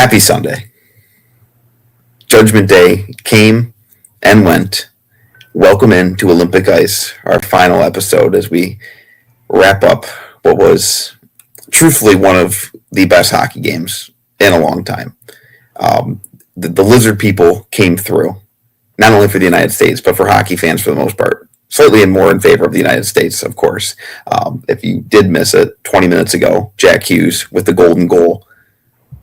Happy Sunday. Judgment Day came and went. Welcome in to Olympic Ice, our final episode as we wrap up what was truthfully one of the best hockey games in a long time. The lizard people came through, not only for the United States, but for hockey fans for the most part. Slightly more in favor of the United States, of course. If you did miss it 20 minutes ago, Jack Hughes with the golden goal,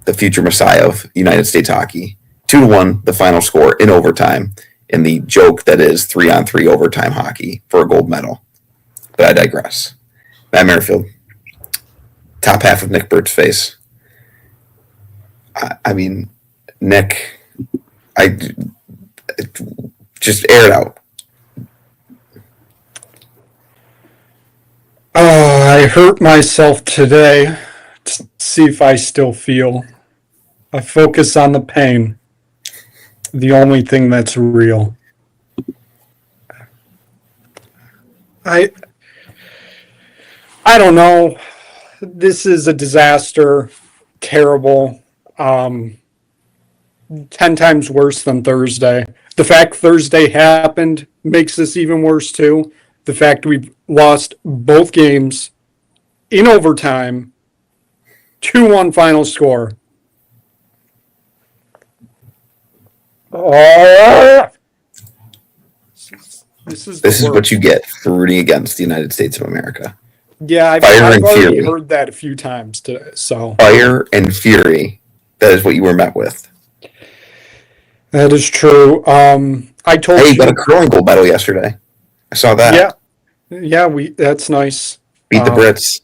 the future messiah of United States hockey. 2-1, the final score in overtime, in the joke that is 3-on-3 overtime hockey for a gold medal. But I digress. Matt Merrifield, top half of Nick Bird's face. I mean, Nick, just air it out. I hurt myself today to see if I still feel. I focus on the pain. The only thing that's real. I don't know. This is a disaster. Terrible. 10 times worse than Thursday. The fact Thursday happened makes this even worse too. The fact we've lost both games in overtime, 2-1 final score. This is what you get for rooting against the United States of America. Yeah, I've already heard that a few times today. So fire and fury, that is what you were met with. That is true. I told you. You got a curling gold medal yesterday. I saw that. Yeah, that's nice. Beat the Brits.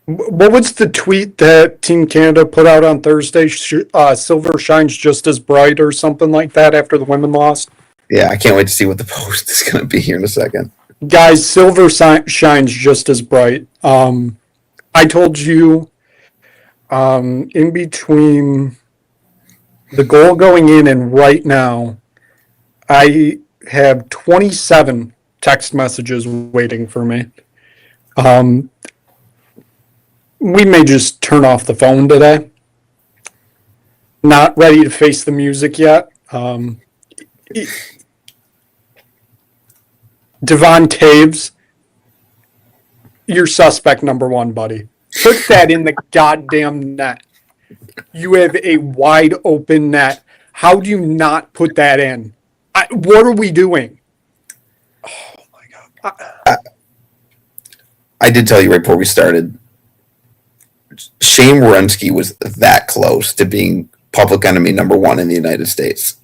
What was the tweet that Team Canada put out on Thursday? Silver shines just as bright or something like that after the women lost? Yeah, I can't wait to see what the post is going to be here in a second. Guys, silver shines just as bright. I told you in between the goal going in and right now, I have 27 text messages waiting for me. We may just turn off the phone today. Not ready to face the music yet. Devon Taves, you're suspect number one, buddy. Put that in the goddamn net. You have a wide open net. How do you not put that in? What are we doing? Oh, my God. I did tell you right before we started, Shane Werenski was that close to being public enemy number one in the United States.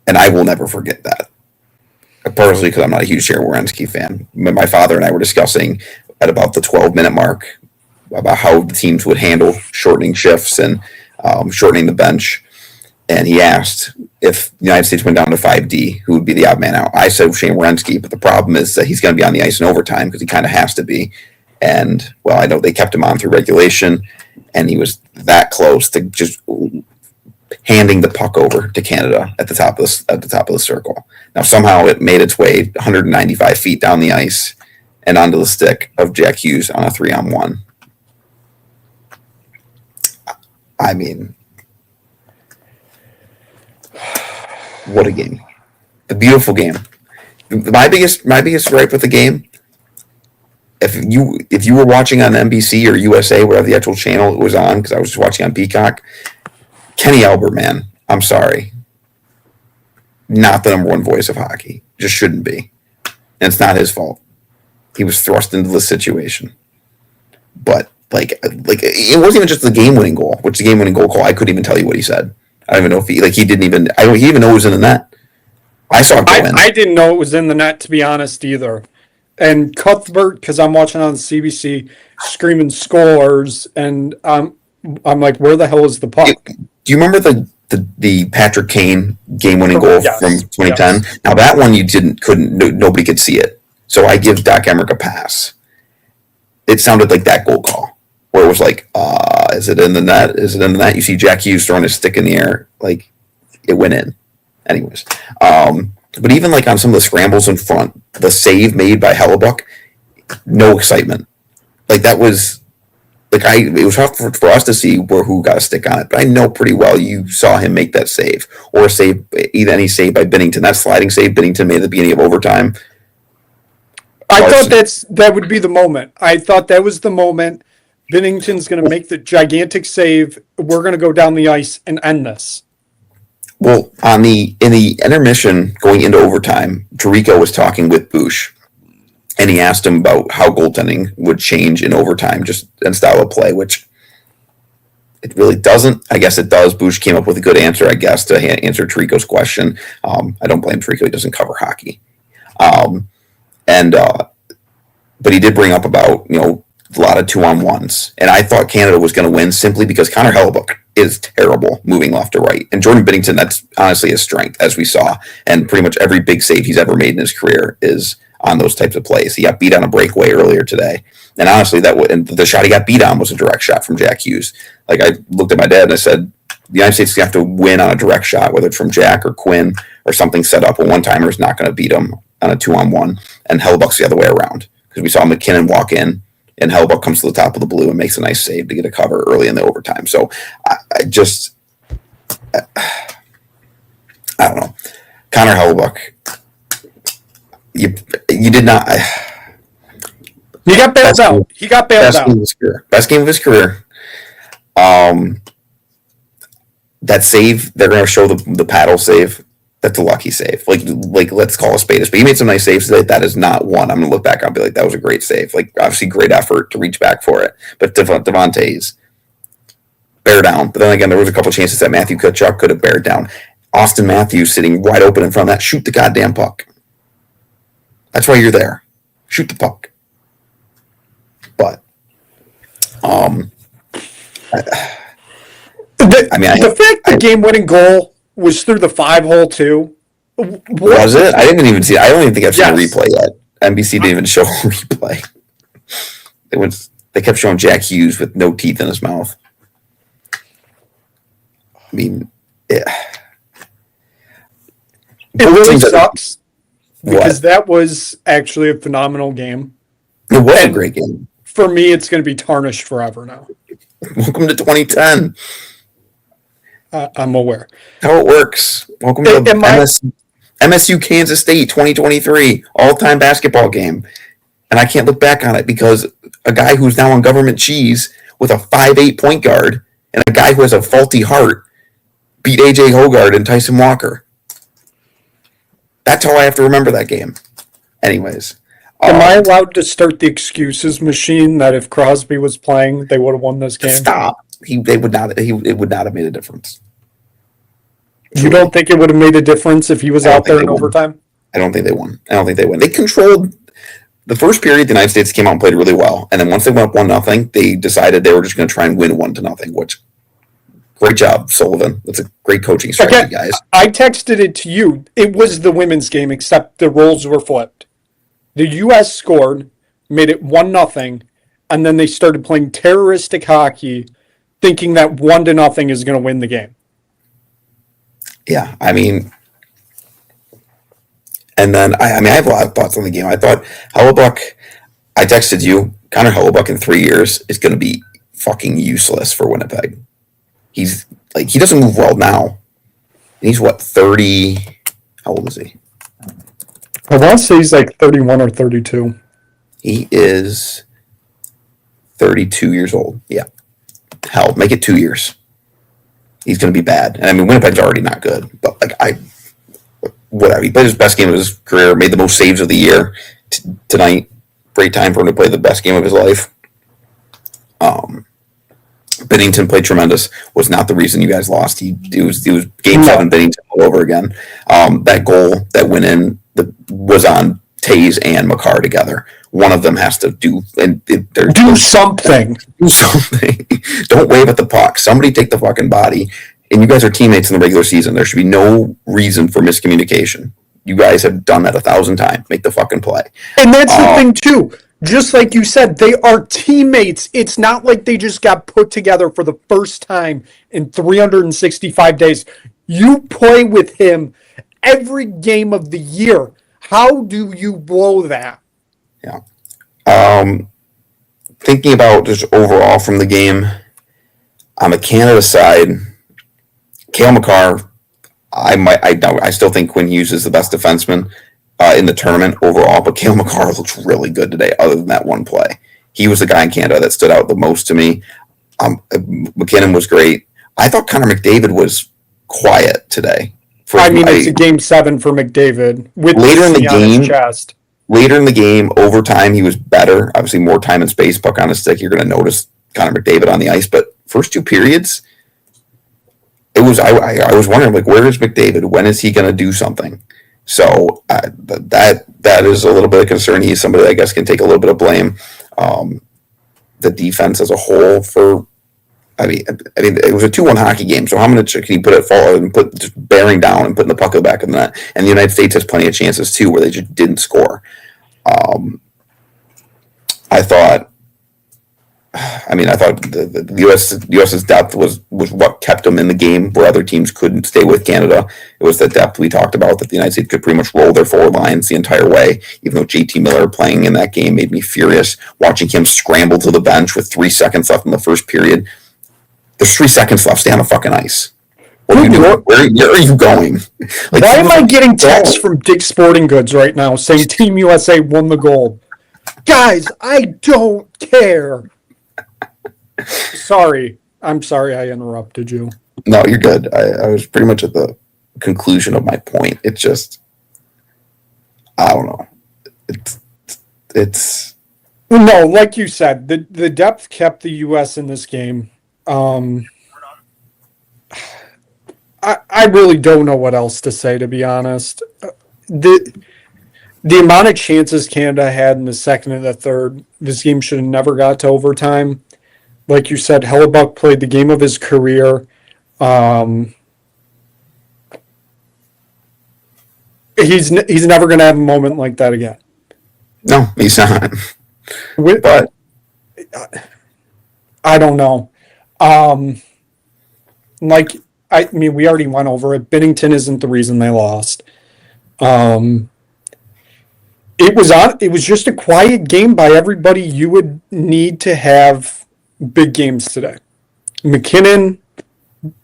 And I will never forget that. Personally, because I'm not a huge Shane Werenski fan. My father and I were discussing at about the 12-minute mark about how the teams would handle shortening shifts and shortening the bench. And he asked if the United States went down to 5D, who would be the odd man out. I said Shane Werenski, but the problem is that he's going to be on the ice in overtime because he kind of has to be. And, well, I know they kept him on through regulation, and he was that close to just handing the puck over to Canada at the top of the circle. Now, somehow it made its way 195 feet down the ice and onto the stick of Jack Hughes on a 3-on-1. I mean, what a game. A beautiful game. My biggest gripe with the game, if you were watching on NBC or USA, whatever the actual channel it was on, because I was just watching on Peacock, Kenny Albert, man, I'm sorry. Not the number one voice of hockey. Just shouldn't be. And it's not his fault. He was thrust into the situation. But, like it wasn't even just the game-winning goal, which the game-winning goal call, I couldn't even tell you what he said. I don't even know if he didn't even, he even know it was in the net. I saw it go in. I didn't know it was in the net, to be honest, either. And Cuthbert, because I'm watching on the CBC, screaming scores, and I'm like, where the hell is the puck? Do you remember the Patrick Kane game-winning goal from 2010? Yes. Now that one nobody could see it. So I give Doc Emmerich a pass. It sounded like that goal call, where it was like, is it in the net? Is it in the net? You see Jack Hughes throwing his stick in the air, like it went in. Anyways, but even like on some of the scrambles in front, the save made by Hellebuck, no excitement. Like that was it was hard for us to see who got a stick on it, but I know pretty well you saw him make that save or a save, either any save by Binnington. That sliding save Binnington made at the beginning of overtime. I thought that would be the moment. I thought that was the moment. Binnington's going to make the gigantic save. We're going to go down the ice and end this. Well, in the intermission going into overtime, Tirico was talking with Bush, and he asked him about how goaltending would change in overtime, just in style of play, which it really doesn't. I guess it does. Bush came up with a good answer, I guess, to answer Tirico's question. I don't blame Tirico; he doesn't cover hockey, but he did bring up about a lot of 2-on-1s, and I thought Canada was going to win simply because Connor Hellebuyck is terrible moving left to right, and Jordan Binnington, that's honestly his strength, as we saw, and pretty much every big save he's ever made in his career is on those types of plays. He got beat on a breakaway earlier today, and honestly, and the shot he got beat on was a direct shot from Jack Hughes. Like, I looked at my dad and I said, the United States is going to have to win on a direct shot, whether it's from Jack or Quinn or something set up. A one-timer is not going to beat him on a 2-on-1, and Hellebuyck's the other way around, because we saw McKinnon walk in, and Hellebuyck comes to the top of the blue and makes a nice save to get a cover early in the overtime. So I don't know. Connor Hellebuyck, you did not. He got bailed out. He got bailed out. Best game of his career. That save, they're going to show the paddle save. That's a lucky save. Like let's call a spade a spade. He made some nice saves today. That is not one I'm going to look back and be like, that was a great save. Like, obviously, great effort to reach back for it. But Devontae's bear down. But then again, there was a couple chances that Matthew Tkachuk could have bared down. Austin Matthews sitting wide open in front of that. Shoot the goddamn puck. That's why you're there. Shoot the puck. But, the fact the game-winning goal was through the 5-hole too. Was it? I didn't even see it. I don't even think I've seen a replay yet. NBC didn't even show a replay. They kept showing Jack Hughes with no teeth in his mouth. I mean, yeah. It really sucks because that was actually a phenomenal game. It was a great game. For me, it's going to be tarnished forever now. Welcome to 2010. I'm aware. How it works. Welcome to MSU Kansas State 2023 all-time basketball game. And I can't look back on it because a guy who's now on government cheese with a 5'8" point guard and a guy who has a faulty heart beat A.J. Hoggard and Tyson Walker. That's how I have to remember that game. Anyways. Am I allowed to start the excuses machine that if Crosby was playing, they would have won this game? Stop. It would not have made a difference. You don't think it would have made a difference if he was out there in overtime? I don't think they won. They controlled the first period. The United States came out and played really well, and then once they went up 1-0, they decided they were just going to try and win 1-0. Which, great job, Sullivan. That's a great coaching strategy, guys. I texted it to you. It was the women's game, except the roles were flipped. The U.S. scored, made it 1-0, and then they started playing terroristic hockey, thinking that 1-0 is going to win the game. Yeah, I mean, and then I have a lot of thoughts on the game. I thought Hellebuyck, I texted you, Connor Hellebuyck in 3 years is going to be fucking useless for Winnipeg. He's like, he doesn't move well now. He's what, 30? How old is he? I want to say he's like 31 or 32. He is 32 years old. Yeah. Hell, make it 2 years. He's going to be bad. And I mean, Winnipeg's already not good, but whatever. He played his best game of his career, made the most saves of the year tonight. Great time for him to play the best game of his life. Binnington played tremendous. Was not the reason you guys lost. He was game 7 Binnington all over again. That goal that went in was on Taze and Makar together. One of them has to do something. Do something. Don't wave at the puck. Somebody take the fucking body. And you guys are teammates in the regular season. There should be no reason for miscommunication. You guys have done that 1,000 times. Make the fucking play. And that's the thing too. Just like you said, they are teammates. It's not like they just got put together for the first time in 365 days. You play with him every game of the year. How do you blow that? Yeah. thinking about just overall from the game, on the Canada side, Cale Makar, I still think Quinn Hughes is the best defenseman in the tournament overall, but Cale Makar looks really good today, other than that one play. He was the guy in Canada that stood out the most to me. McKinnon was great. I thought Connor McDavid was quiet today. It's a game 7 for McDavid with later in the on game. His chest. Later in the game, overtime, he was better. Obviously, more time and space, puck on his stick. You're going to notice Connor McDavid on the ice. But first 2 periods, it was I was wondering, like, where is McDavid? When is he going to do something? So that is a little bit of concern. He's somebody that I guess can take a little bit of blame. The defense as a whole I mean, it was a 2-1 hockey game. So how much can you put it forward and put just bearing down and putting the puck in the back of the net? And the United States has plenty of chances too, where they just didn't score. I thought the U.S.'s depth was what kept them in the game, where other teams couldn't stay with Canada. It was the depth we talked about, that the United States could pretty much roll their forward lines the entire way. Even though JT Miller playing in that game made me furious, watching him scramble to the bench with 3 seconds left in the first period. There's 3 seconds left. Stay on the fucking ice. What are you doing? Where are you going? Like, why am I getting texts from Dick's Sporting Goods right now saying Team USA won the gold? Guys, I don't care. Sorry. I'm sorry I interrupted you. No, you're good. I was pretty much at the conclusion of my point. It's just, I don't know. It's No, like you said, the depth kept the U.S. in this game. I really don't know what else to say, to be honest. The amount of chances Canada had in the second and the third, this game should have never got to overtime. Like you said, Hellebuck played the game of his career. He's never going to have a moment like that again. No, he's not. But I don't know. We already went over it. Binnington isn't the reason they lost. It was just a quiet game by everybody you would need to have big games today. McKinnon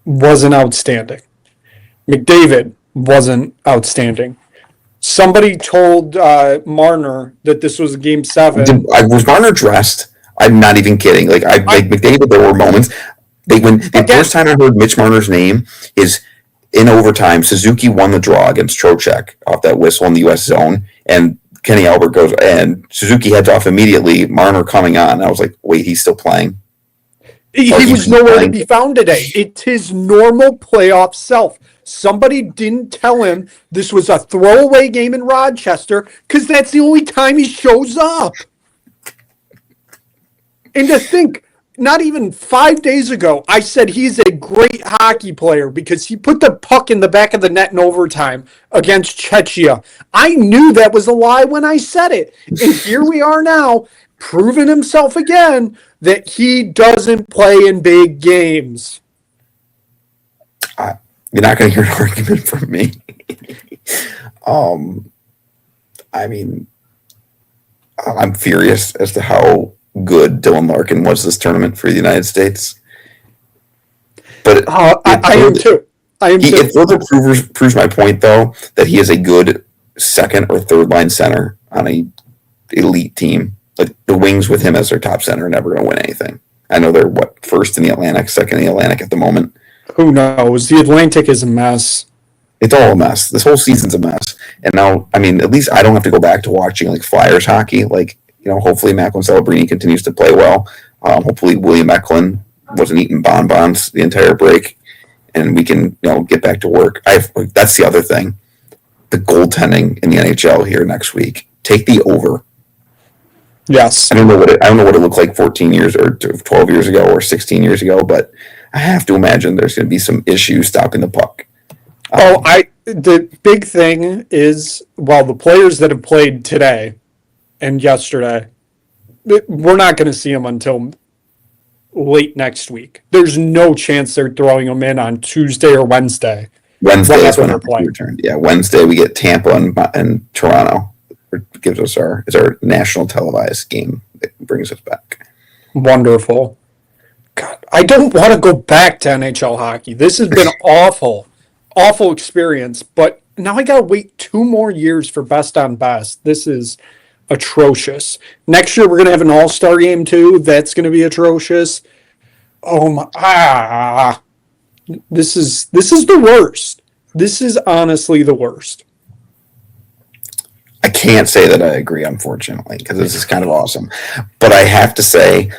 wasn't outstanding. McDavid wasn't outstanding. Somebody told Marner that this was a game 7. Was Marner dressed? I'm not even kidding. Like McDavid, there were moments. The first time I heard Mitch Marner's name is in overtime. Suzuki won the draw against Trocheck off that whistle in the U.S. zone, and Kenny Albert goes, and Suzuki heads off immediately. Marner coming on. I was like, wait, he's still playing? He was nowhere to be found today. It's his normal playoff self. Somebody didn't tell him this was a throwaway game in Rochester, because that's the only time he shows up. And to think, not even 5 days ago, I said he's a great hockey player because he put the puck in the back of the net in overtime against Czechia. I knew that was a lie when I said it. And here we are now, proving himself again that he doesn't play in big games. You're not going to hear an argument from me. I'm furious as to how good Dylan Larkin was this tournament for the United States. But I am too. It further proves my point, though, that he is a good second or third line center on a elite team. Like, the Wings with him as their top center are never going to win anything. I know they're first in the Atlantic, second in the Atlantic at the moment. Who knows? The Atlantic is a mess. It's all a mess. This whole season's a mess. And now, at least I don't have to go back to watching Flyers hockey. Hopefully Macklin Celebrini continues to play well. Hopefully William Eklund wasn't eating bonbons the entire break, and we can get back to work. That's the other thing. The goaltending in the NHL here next week. Take the over. Yes. I don't know what it looked like 14 years or 12 years ago or 16 years ago, but I have to imagine there's going to be some issues stopping the puck. The big thing is, the players that have played today and yesterday, we're not going to see them until late next week. There's no chance they're throwing them in on Tuesday or Wednesday. Wednesday is when they're playing. Yeah, Wednesday we get Tampa and Toronto. It gives us our national televised game that brings us back. Wonderful. God, I don't want to go back to NHL hockey. This has been awful, awful experience. But now I gotta wait 2 more years for best on best. This is atrocious. Next year we're gonna have an All-Star game too. That's gonna be atrocious. Oh my! This is the worst. This is honestly the worst. I can't say that I agree, unfortunately, because this is kind of awesome. But I have to say,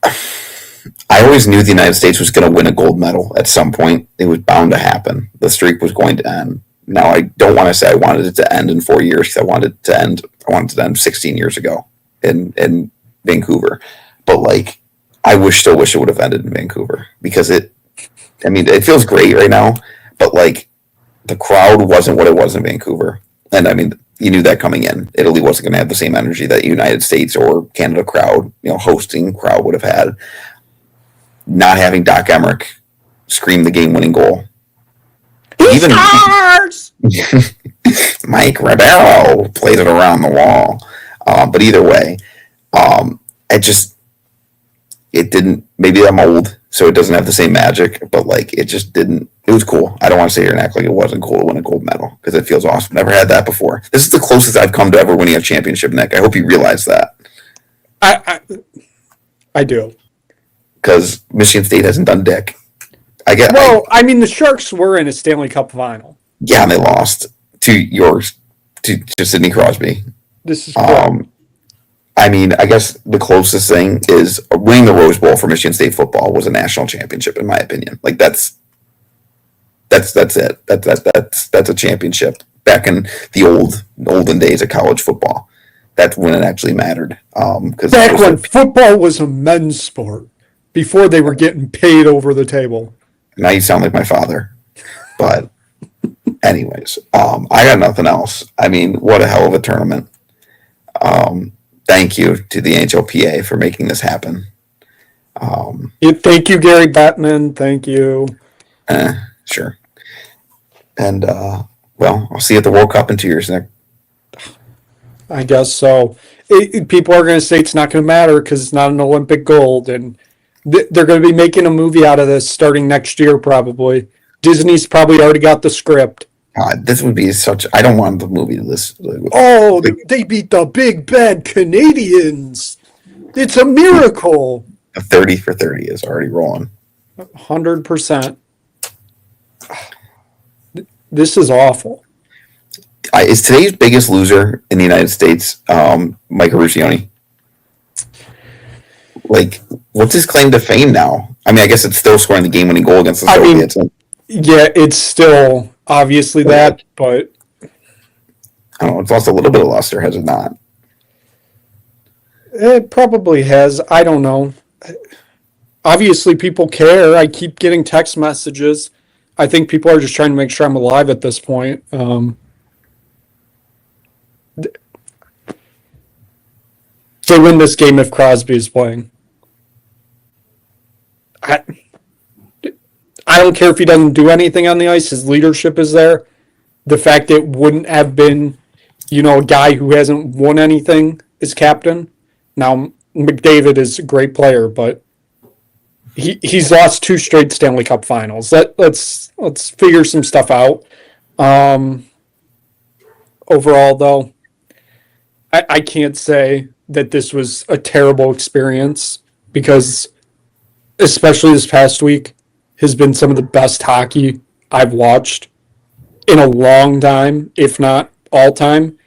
I always knew the United States was going to win a gold medal at some point. It was bound to happen. The streak was going to end. Now, I don't want to say I wanted it to end in 4 years because I wanted it to end 16 years ago in Vancouver. But like, still wish it would have ended in Vancouver because it feels great right now, but like the crowd wasn't what it was in Vancouver. And I mean, you knew that coming in. Italy wasn't going to have the same energy that United States or Canada crowd, hosting crowd would have had. Not having Doc Emmerich scream the game-winning goal. He scores! Mike Ribeiro played it around the wall. But either way, it didn't. Maybe I'm old, so it doesn't have the same magic. But like, it just didn't. It was cool. I don't want to sit here and act like it wasn't cool to win a gold medal because it feels awesome. Never had that before. This is the closest I've come to ever winning a championship, Nick. I hope you realize that. I do. Because Michigan State hasn't done dick. The Sharks were in a Stanley Cup final. Yeah, and they lost to Sidney Crosby. This is cool. I guess the closest thing is winning the Rose Bowl for Michigan State football was a national championship, in my opinion. Like that's it. That's a championship. Back in the olden days of college football, that's when it actually mattered. Back when football was a men's sport, before they were getting paid over the table. Now you sound like my father. But anyways, I got nothing else. I mean, what a hell of a tournament. Thank you to the NHLPA for making this happen. Thank you, Gary Bettman. Thank you. Sure. And, I'll see you at the World Cup in 2 years, Nick. I guess so. People are going to say it's not going to matter because it's not an Olympic gold. And they're going to be making a movie out of this starting next year, probably. Disney's probably already got the script. God, this would be I don't want the movie to this. Oh, they beat the big bad Canadians. It's a miracle. A 30 for 30 is already rolling. 100%. This is awful. Is today's biggest loser in the United States Mike Ruccioni? Like, what's his claim to fame now? I mean, I guess it's still scoring the game-winning goal against the Soviets. Yeah, it's still obviously that, but I don't know. It's lost a little bit of luster, has it not? It probably has. I don't know. Obviously, people care. I keep getting text messages. I think people are just trying to make sure I'm alive at this point. They win this game if Crosby is playing. I don't care if he doesn't do anything on the ice. His leadership is there. The fact it wouldn't have been, a guy who hasn't won anything as captain. Now, McDavid is a great player, but he's lost 2 straight Stanley Cup finals. Let's figure some stuff out. Overall, though, I can't say that this was a terrible experience because, especially this past week, has been some of the best hockey I've watched in a long time, if not all time.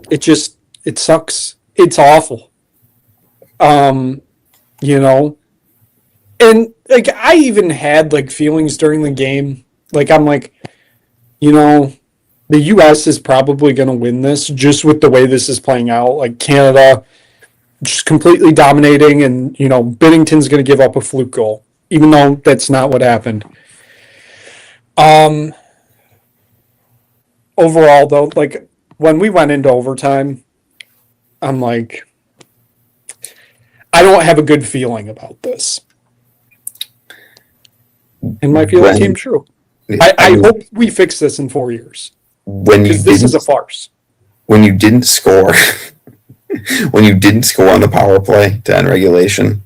It sucks. It's awful. And like I even had like feelings during the game. Like I'm like, the US is probably going to win this just with the way this is playing out. Like Canada just completely dominating, and Binnington's going to give up a fluke goal, even though that's not what happened. Overall, though, like when we went into overtime, I'm like, I don't have a good feeling about this. And my feeling came true. I hope we fix this in 4 years. When you this is a farce. when you didn't score, when you didn't score on the power play to end regulation,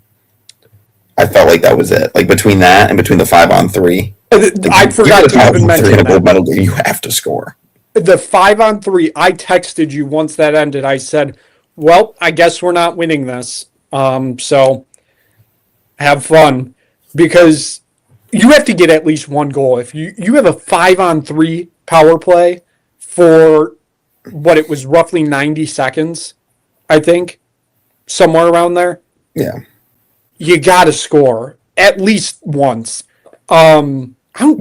I felt like that was it. Like between that and between the 5-on-3, like I you're forgot the to even 5-on-3 in mention a gold that. medal game. You have to score. The 5-on-3, I texted you once that ended. I said, well, I guess we're not winning this. So have fun, because you have to get at least one goal. If you have a 5-on-3 power play for what it was, roughly 90 seconds, I think, somewhere around there, Yeah. you got to score at least once. The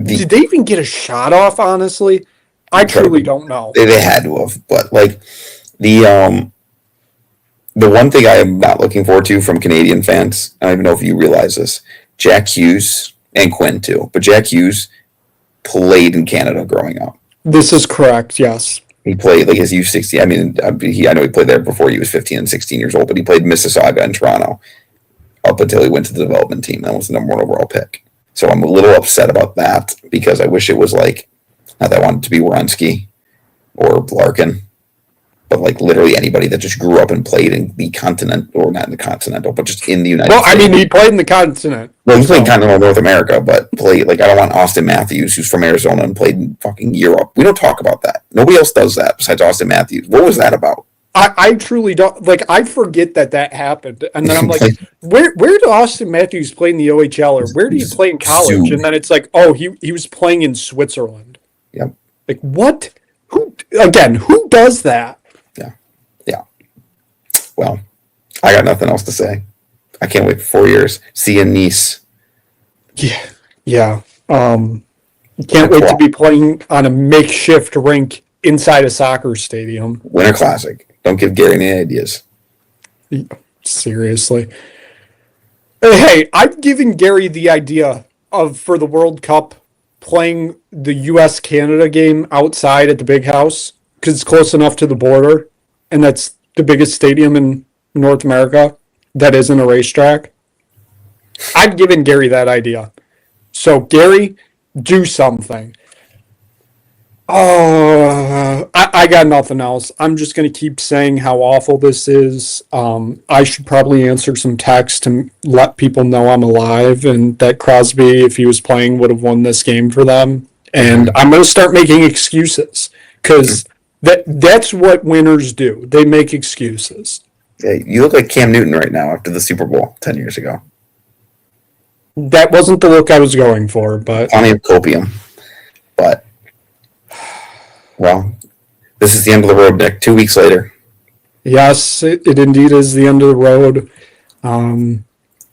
Did they even get a shot off? Honestly, I truly don't know. they had to have, but like the um the one thing I am not looking forward to from Canadian fans, I don't even know if you realize this, Jack Hughes and Quinn too, but Jack Hughes played in Canada growing up. This is correct. Yes. He played like his U16. I mean, I know he played there before he was 15 and 16 years old, but he played Mississauga and Toronto up until he went to the development team. That was the number one overall pick. So I'm a little upset about that because I wish it was like, not that I wanted it to be Werenski or Larkin, but like literally anybody that just grew up and played in the continent, or not in the continental, but just in the United Well, I States. mean, he played in the continent. Well, he played So, continental North America, but played like I don't want Austin Matthews, who's from Arizona and played in fucking Europe. We don't talk about that. Nobody else does that besides Austin Matthews. What was that about? I truly don't, like, I forget that happened, and then I'm like, where did Austin Matthews play in the OHL, or where did he play in college? And then it's like, oh, he was playing in Switzerland. Yep. Like, what? Who does that? Yeah. Yeah. Well, I got nothing else to say. I can't wait for 4 years. See you in Nice. Yeah, yeah. Can't wait to be playing on a makeshift rink inside a soccer stadium. Winter Classic. Don't give Gary any ideas. Seriously. Hey, I've given Gary the idea of, for the World Cup, playing the U.S.-Canada game outside at the Big House, because it's close enough to the border, and that's the biggest stadium in North America that isn't a racetrack. I've given Gary that idea. So, Gary, do something. Oh, I got nothing else. I'm just going to keep saying how awful this is. I should probably answer some texts to let people know I'm alive, and that Crosby, if he was playing, would have won this game for them. And I'm going to start making excuses, because that's what winners do. They make excuses. Yeah, you look like Cam Newton right now after the Super Bowl 10 years ago. That wasn't the look I was going for, but Plenty of copium. But, well, this is the end of the road, Nick. 2 weeks later. yes, it indeed is the end of the road.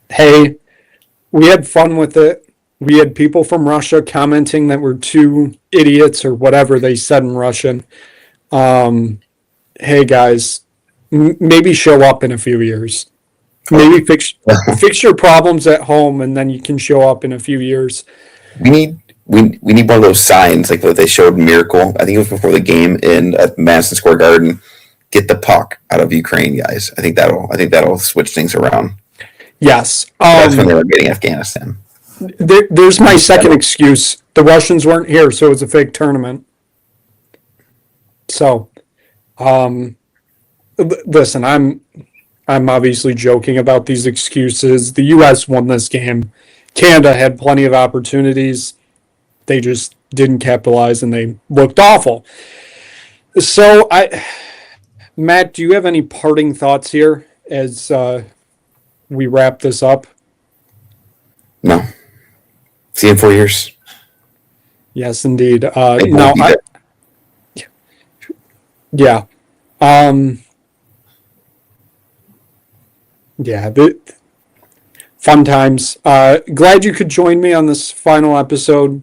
Hey, we had fun with it. We had people from Russia commenting that we're two idiots, or whatever they said in Russian. Hey, guys, maybe show up in a few years. Maybe fix your problems at home, and then you can show up in a few years. We need one of those signs like what they showed in Miracle. I think it was before the game at Madison Square Garden. Get the puck out of Ukraine, guys. I think that'll switch things around. Yes. That's when they were getting Afghanistan. There's my second excuse. The Russians weren't here, so it was a fake tournament. So, listen, I'm obviously joking about these excuses. The U.S. won this game. Canada had plenty of opportunities. They just didn't capitalize, and they looked awful. So, Matt, do you have any parting thoughts here as we wrap this up? No. See you in 4 years. Yes, indeed. They No, both be there. yeah. Yeah, fun times. Glad you could join me on this final episode.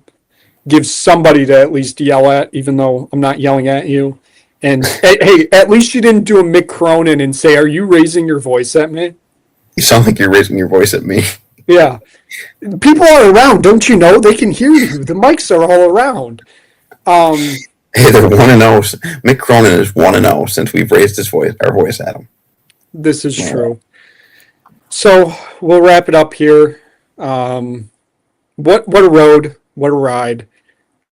Give somebody to at least yell at, even though I'm not yelling at you. And hey, at least you didn't do a Mick Cronin and say, "Are you raising your voice at me?" You sound like you're raising your voice at me. Yeah. People are around, don't you know? They can hear you. The mics are all around. Hey, they're 1-0. Mick Cronin is 1-0 since we've raised our voice at him. This is true. So we'll wrap it up here. What a road, what a ride.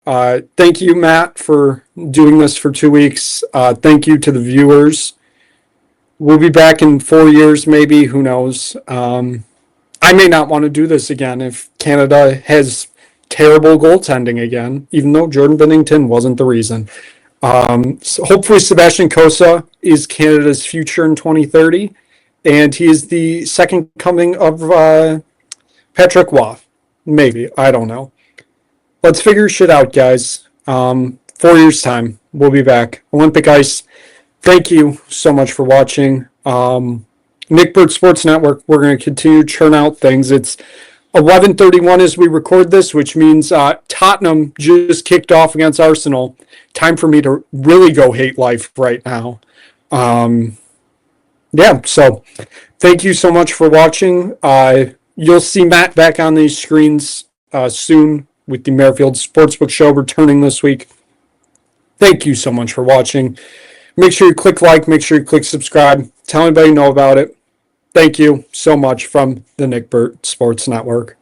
Thank you, Matt, for doing this for 2 weeks. Thank you to the viewers. We'll be back in 4 years, maybe. Who knows? I may not want to do this again if Canada has terrible goaltending again, even though Jordan Binnington wasn't the reason. So hopefully Sebastian Cossa is Canada's future in 2030, and he is the second coming of Patrick Waugh. Maybe. I don't know. Let's figure shit out, guys. 4 years' time, we'll be back. Olympic Ice, thank you so much for watching. Nick Bird Sports Network, we're going to continue to churn out things. It's 11:31 as we record this, which means Tottenham just kicked off against Arsenal. Time for me to really go hate life right now. So thank you so much for watching. You'll see Matt back on these screens soon with the Merrifield Sportsbook Show returning this week. Thank you so much for watching. Make sure you click like, make sure you click subscribe. Tell anybody you know about it. Thank you so much from the Nick Burt Sports Network.